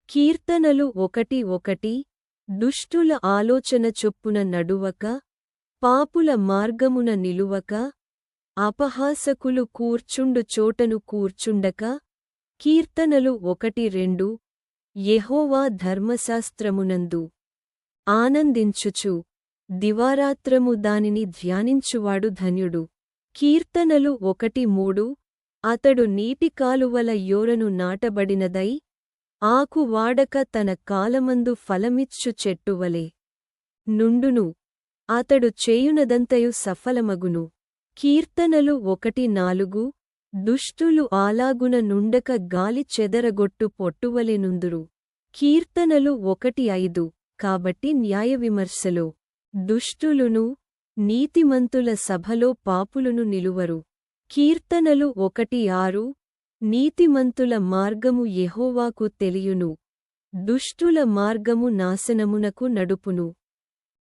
కీర్తనలు 1:1 దుష్టుల ఆలోచన చొప్పున నడువక, పాపుల మార్గమున నిలువక, అపహాసకులు కూర్చుండు చోటను కూర్చుండక. కీర్తనలు 1:2 యెహోవా ధర్మశాస్త్రమునందు ఆనందించుచు, దివారాత్రము దానిని ధ్యానించువాడు ధన్యుడు. కీర్తనలు 1:3 అతడు నీటికాలువల యోరను నాటబడినదై, ఆకు వాడక తన కాలమందు ఫలమిచ్చు చెట్టువలె నుండును, అతడు చేయునదంతయు సఫలమగును. కీర్తనలు 1:4 దుష్టులు అలాగున నుండక గాలి చెదరగొట్టు పొట్టువలె నుందురు. కీర్తనలు 1:5 కాబట్టి న్యాయవిమర్శలో దుష్టులును, నీతిమంతుల సభలో పాపులును నిలువరు. కీర్తనలు 1:6 నీతిమంతుల మార్గము యెహోవాకు తెలియును, దుష్టుల మార్గము నాశనమునకు నడుపును.